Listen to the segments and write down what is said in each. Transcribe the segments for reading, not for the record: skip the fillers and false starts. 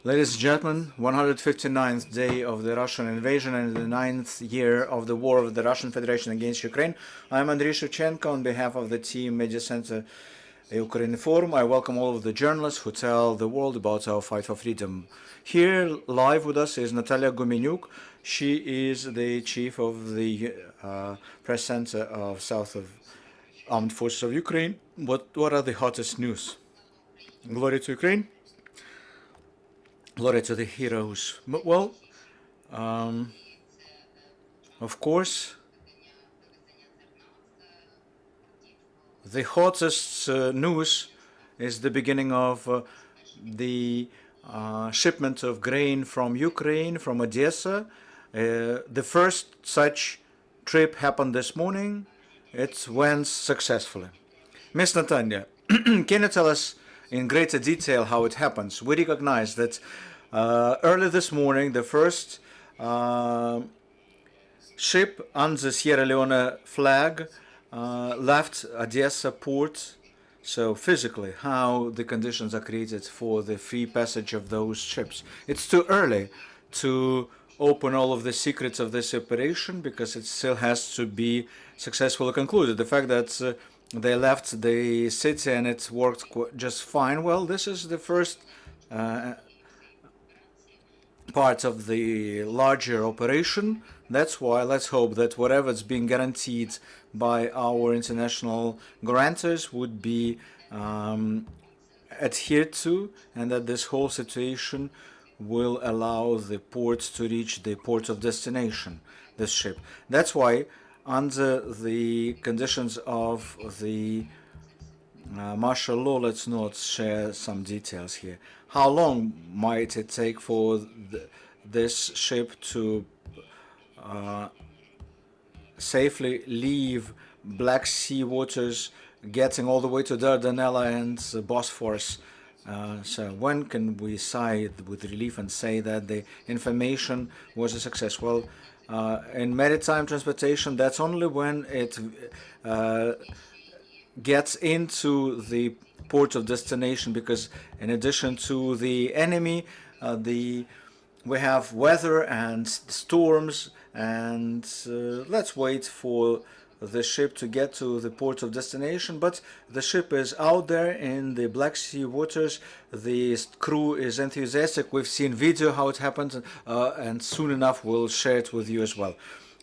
Ladies and gentlemen, 159th day of the Russian invasion and the 9th year of the war of the Russian Federation against Ukraine. I'm Andriy Shevchenko on behalf of the team Media Center Ukrinform. I welcome all of the journalists who tell the world about our fight for freedom. Here live with us is Natalya Humenyuk. She is the chief of the press center of South of Armed Forces of Ukraine. What are the hottest news? Glory to Ukraine. Glory to the heroes. Well, of course, the hottest news is the beginning of the shipment of grain from Ukraine, from Odessa. The first such trip happened this morning. It went successfully. Ms. Natalya, can you tell us in greater detail how it happens? We recognize that early this morning, the first ship under Sierra Leone flag left Odessa port. So physically, how the conditions are created for the free passage of those ships. It's too early to open all of the secrets of this operation because it still has to be successfully concluded. The fact that they left the city and it worked just fine, well, this is the first part of the larger operation. That's why let's hope that whatever is being guaranteed by our international guarantors would be adhered to, and that this whole situation will allow the ports to reach the port of destination, this ship. That's why, under the conditions of the martial law, let's not share some details here. How long might it take for this ship to safely leave Black Sea waters, getting all the way to Dardanelles and Bosphorus? So when can we sigh with relief and say that the information was a success? Well, in maritime transportation, that's only when it gets into the port of destination, because in addition to the enemy, we have weather and storms, and let's wait for the ship to get to the port of destination. But the ship is out there in the Black Sea waters. The crew is enthusiastic. We've seen video how it happened, and soon enough we'll share it with you as well.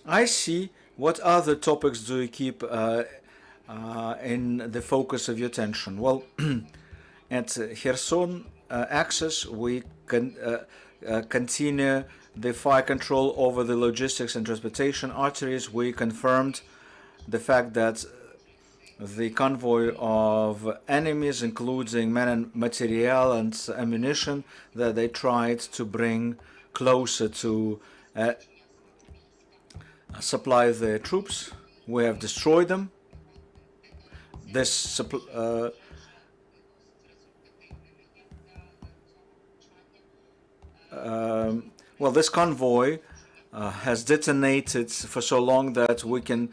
I see. What other topics do you keep in the focus of your attention? Well, at Kherson axis, we can continue the fire control over the logistics and transportation arteries. We confirmed the fact that the convoy of enemies, including men and material and ammunition, that they tried to bring closer to supply the troops, we have destroyed them. This this convoy has detonated for so long that we can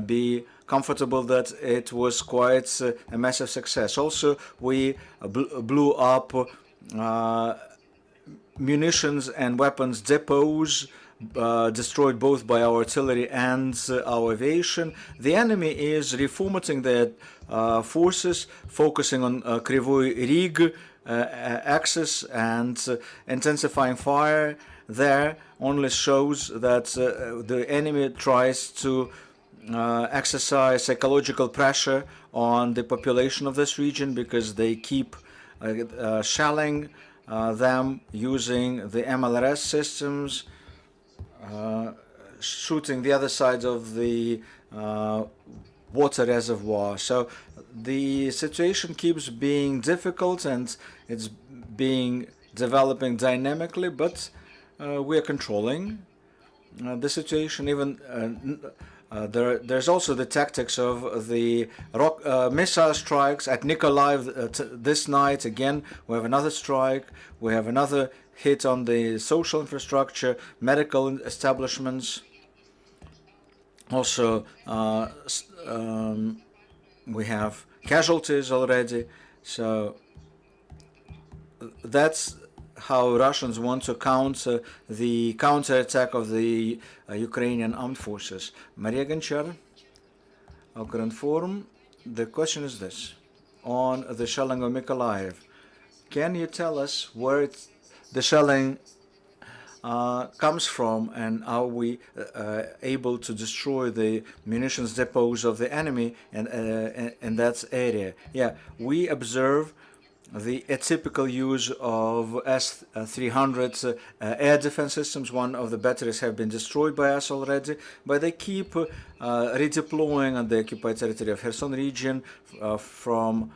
be comfortable that it was quite a massive success. Also, we blew up munitions and weapons depots, destroyed both by our artillery and our aviation. The enemy is reformatting their forces, focusing on Kryvyi Rih axis, and intensifying fire there only shows that the enemy tries to exercise psychological pressure on the population of this region, because they keep shelling them using the MLRS systems, shooting the other side of the water reservoir. So the situation keeps being difficult and it's developing dynamically, but we are controlling the situation. Even there's also the tactics of the missile strikes at Nikolaev this night. Again, we have another strike. We have another hit on the social infrastructure, medical establishments. Also, we have casualties already. So that's how Russians want to counter the counterattack of the Ukrainian armed forces. Maria Gonchar, Ukrinform. The question is this: on the shelling of Mykolaiv, can you tell us where the shelling comes from, and are we able to destroy the munitions depots of the enemy in that area? Yeah, we observe the atypical use of S-300 air defense systems. One of the batteries have been destroyed by us already, but they keep redeploying on the occupied territory of Kherson region from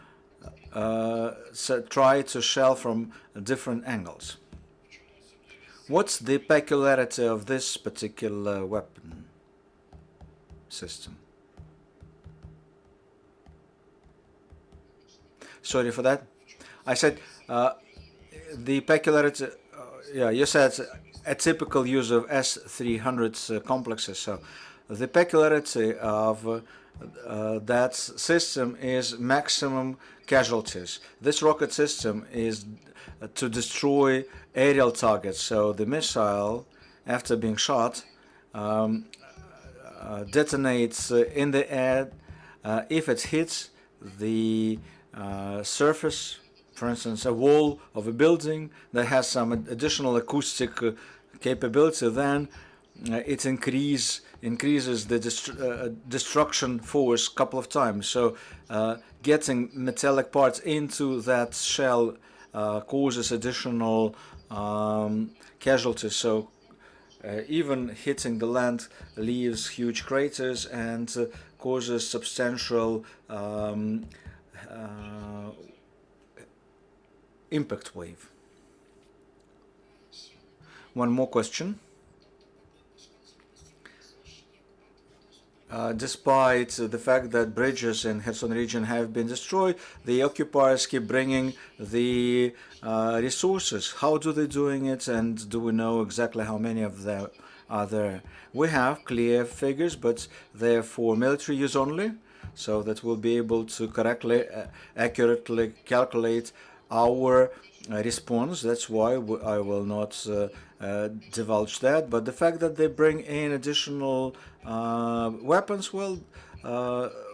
try to shell from different angles. What's the peculiarity of this particular weapon system? Sorry for that. I said the peculiarity, yeah, you said a typical use of S-300 complexes. So the peculiarity of that system is maximum casualties. This rocket system is to destroy aerial targets. So the missile, after being shot, detonates in the air. If it hits the surface, for instance, a wall of a building that has some additional acoustic capability, then it increases the destruction force a couple of times. So getting metallic parts into that shell causes additional casualties. So even hitting the land leaves huge craters and causes substantial impact wave. One more question. Despite the fact that bridges in Kherson region have been destroyed, the occupiers keep bringing the resources. How do they doing it, and do we know exactly how many of them are there? We have clear figures, but they're for military use only, so that we'll be able to correctly, accurately calculate our response. That's why I will not divulge that. But the fact that they bring in additional weapons, well,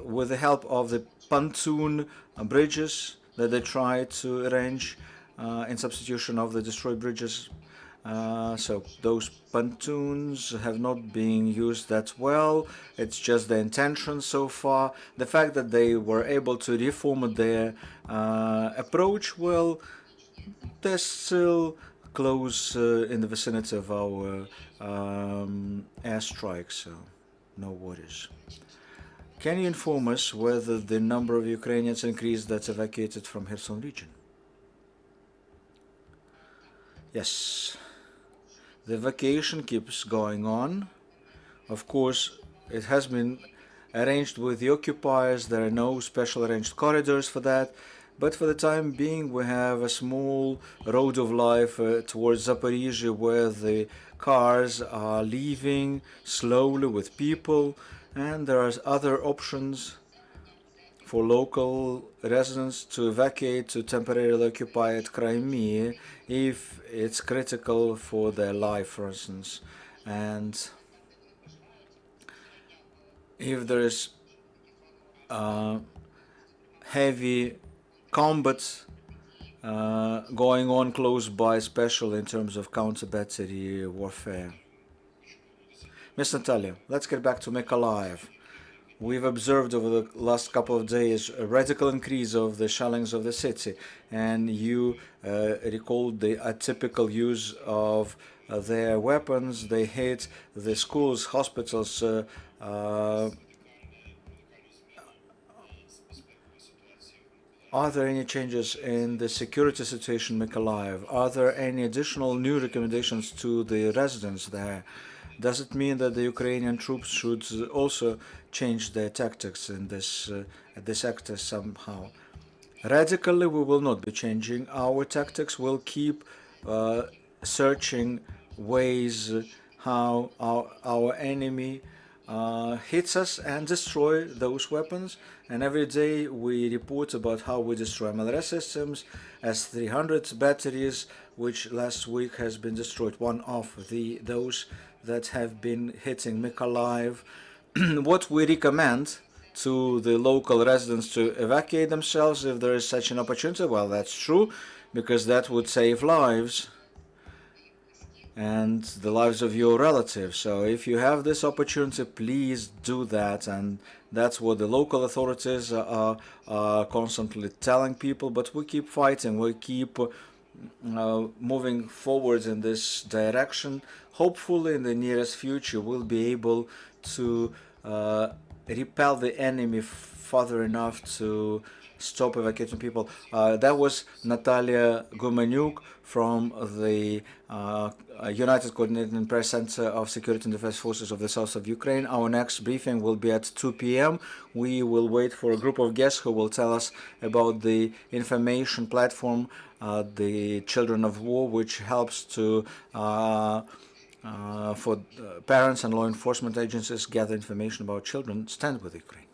with the help of the pontoon bridges that they try to arrange in substitution of the destroyed bridges. So those pontoons have not been used that well. It's just the intention so far. The fact that they were able to reform their approach, well, they're still close in the vicinity of our airstrikes, so no worries. Can you inform us whether the number of Ukrainians increased that's evacuated from Kherson region? Yes. The evacuation keeps going on. Of course, it has been arranged with the occupiers. There are no special arranged corridors for that. But for the time being, we have a small road of life towards Zaporizhzhia, where the cars are leaving slowly with people, and there are other options for local residents to evacuate to temporarily occupied Crimea if it's critical for their life, for instance. And if there is heavy combat going on close by, especially in terms of counter-battery warfare. Ms. Natalya, let's get back to Mykolaiv. We've observed over the last couple of days a radical increase of the shellings of the city, and you recalled the atypical use of their weapons. They hit the schools, hospitals. Are there any changes in the security situation in Mykolaiv? Are there any additional new recommendations to the residents there? Does it mean that the Ukrainian troops should also change their tactics in this sector somehow? Radically, we will not be changing our tactics. We'll keep searching ways how our enemy hits us and destroy those weapons. and every day we report about how we destroy MLRS systems, S-300 batteries, which last week has been destroyed, one of those that have been hitting Mykolaiv. What we recommend to the local residents to evacuate themselves if there is such an opportunity. Well, that's true, because that would save lives and the lives of your relatives. So if you have this opportunity, please do that. And that's what the local authorities are constantly telling people. But we keep fighting. We keep moving forward in this direction. Hopefully in the nearest future we'll be able to repel the enemy further enough to stop evacuating people. That was Natalya Humenyuk from the United Coordinating Press Center of Security and Defense Forces of the South of Ukraine. Our next briefing will be at 2 p.m. We will wait for a group of guests who will tell us about the information platform, the Children of War, which helps to for parents and law enforcement agencies gather information about children. Stand with Ukraine.